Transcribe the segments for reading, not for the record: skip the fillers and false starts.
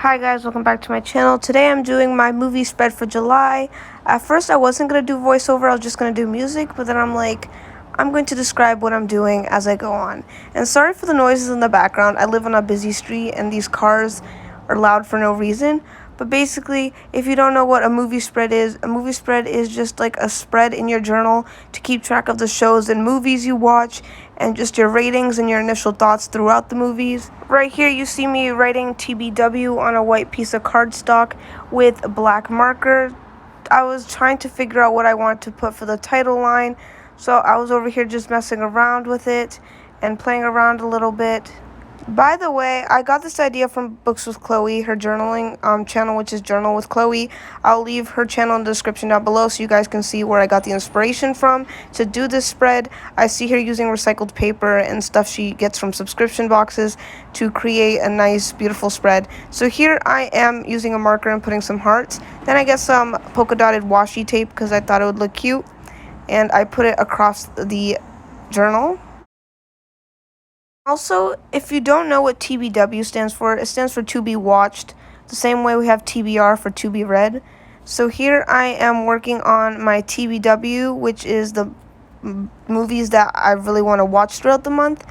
Hi guys, welcome back to my channel. Today I'm doing my movie spread for July. At first I wasn't going to do voiceover, I was just going to do music, but then I'm like, I'm going to describe what I'm doing as I go on. And sorry for the noises in the background. I live on a busy street and these cars are loud for no reason. But basically, if you don't know what a movie spread is just like a spread in your journal to keep track of the shows and movies you watch and just your ratings and your initial thoughts throughout the movies. Right here, you see me writing TBW on a white piece of cardstock with a black marker. I was trying to figure out what I wanted to put for the title line, so I was over here just messing around with it and playing around a little bit. By the way, I got this idea from Books with Chloe, her journaling channel, which is Journal with Chloe. I'll leave her channel in the description down below so you guys can see where I got the inspiration from to do this spread. I see her using recycled paper and stuff she gets from subscription boxes to create a nice, beautiful spread. So here I am using a marker and putting some hearts. Then I get some polka dotted washi tape because I thought it would look cute. And I put it across the journal. Also, if you don't know what TBW stands for, it stands for to be watched, the same way we have TBR for to be read. So here I am working on my TBW, which is the movies that I really want to watch throughout the month.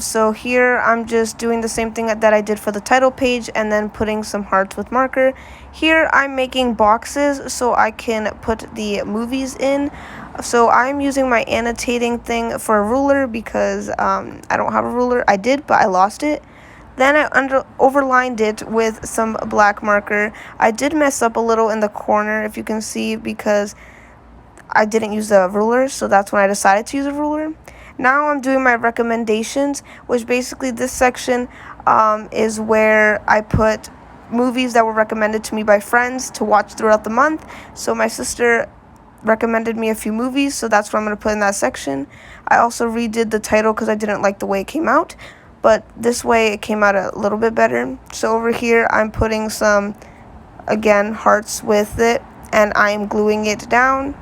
So here I'm just doing the same thing that I did for the title page and then putting some hearts with marker. Here I'm making boxes so I can put the movies in. So I'm using my annotating thing for a ruler because I don't have a ruler. I did, but I lost it. Then I overlined it with some black marker. I did mess up a little in the corner, if you can see, because I didn't use a ruler, so that's when I decided to use a ruler. Now I'm doing my recommendations, which basically this section is where I put movies that were recommended to me by friends to watch throughout the month. So my sister recommended me a few movies, so that's what I'm going to put in that section. I also redid the title because I didn't like the way it came out, but this way it came out a little bit better. So over here I'm putting some, again, hearts with it, and I'm gluing it down.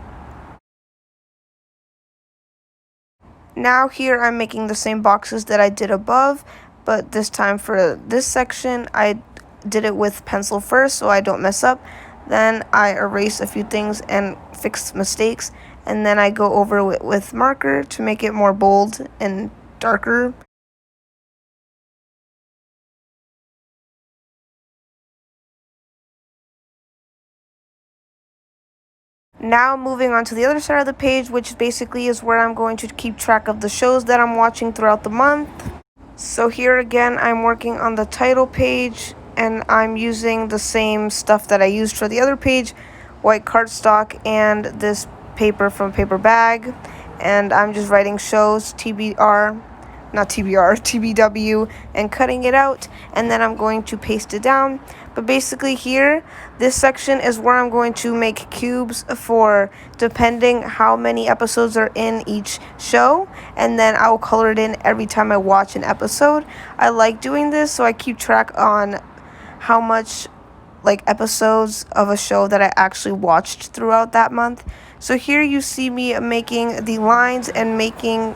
Now here I'm making the same boxes that I did above, but this time for this section I did it with pencil first so I don't mess up. Then I erase a few things and fix mistakes, and then I go over it with marker to make it more bold and darker. Now moving on to the other side of the page, which basically is where I'm going to keep track of the shows that I'm watching throughout the month. So here again, I'm working on the title page, and I'm using the same stuff that I used for the other page, white cardstock and this paper from Paper Bag, and I'm just writing shows, TBW, and cutting it out, and then I'm going to paste it down. But basically here, this section is where I'm going to make cubes for depending how many episodes are in each show, and then I will color it in every time I watch an episode. I like doing this so I keep track on how much episodes of a show that I actually watched throughout that month. So here you see me making the lines and making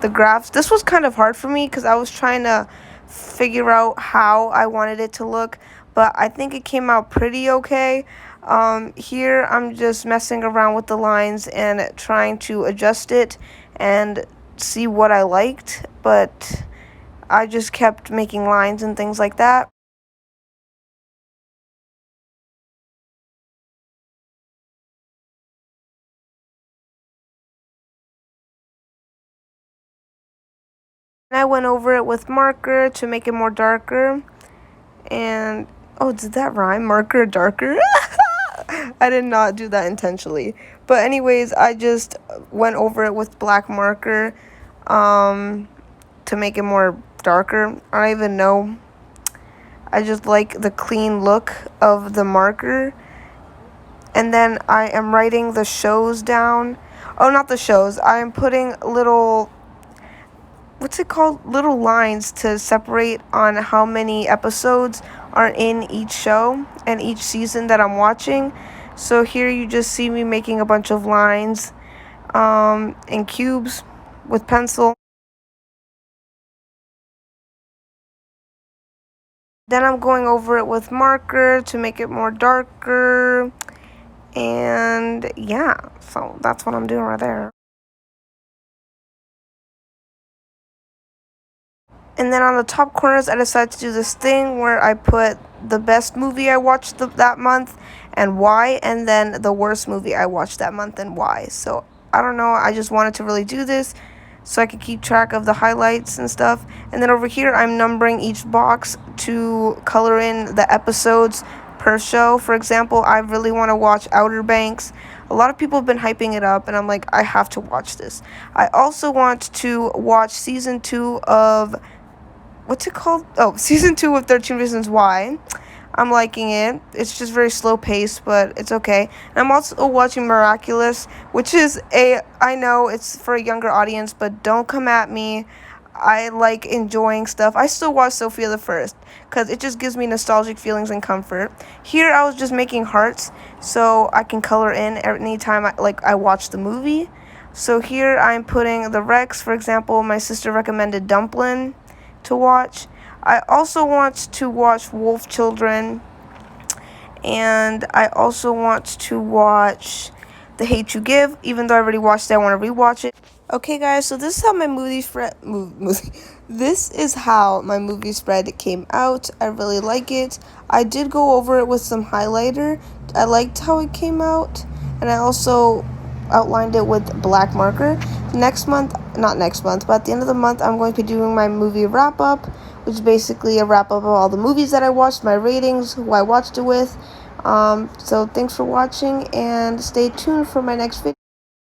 the graphs. This was kind of hard for me because I was trying to figure out how I wanted it to look, but I think it came out pretty okay. Here I'm just messing around with the lines and trying to adjust it and see what I liked, but I just kept making lines and things like that. I went over it with marker to make it more darker. And, oh, did that rhyme? Marker darker? I did not do that intentionally. But anyways, I just went over it with black marker to make it more darker. I don't even know. I just like the clean look of the marker. And then I am writing the shows down. Oh, not the shows. I am putting little, what's it called, little lines to separate on how many episodes are in each show and each season that I'm watching. So here you just see me making a bunch of lines in cubes with pencil. Then I'm going over it with marker to make it more darker. And yeah, so that's what I'm doing right there. And then on the top corners, I decided to do this thing where I put the best movie I watched that month and why, and then the worst movie I watched that month and why. So I don't know, I just wanted to really do this so I could keep track of the highlights and stuff. And then over here, I'm numbering each box to color in the episodes per show. For example, I really want to watch Outer Banks. A lot of people have been hyping it up, and I'm like, I have to watch this. I also want to watch season 2 of what's it called? Oh, season 2 of 13 Reasons Why. I'm liking it. It's just very slow paced, but it's okay. And I'm also watching Miraculous, which is I know it's for a younger audience, but don't come at me. I like enjoying stuff. I still watch Sophia the First because it just gives me nostalgic feelings and comfort. Here I was just making hearts so I can color in anytime I watch the movie. So here I'm putting the Rex, for example, my sister recommended Dumplin' to watch. I also want to watch Wolf Children, and I also want to watch The Hate You Give. Even though I already watched it, I want to rewatch it. Okay, guys, so this is how my this is how my movie spread came out. I really like it. I did go over it with some highlighter. I liked how it came out, and I also outlined it with black marker. Not next month, but at the end of the month, I'm going to be doing my movie wrap up, which is basically a wrap up of all the movies that I watched, my ratings, who I watched it with. So thanks for watching, and stay tuned for my next video.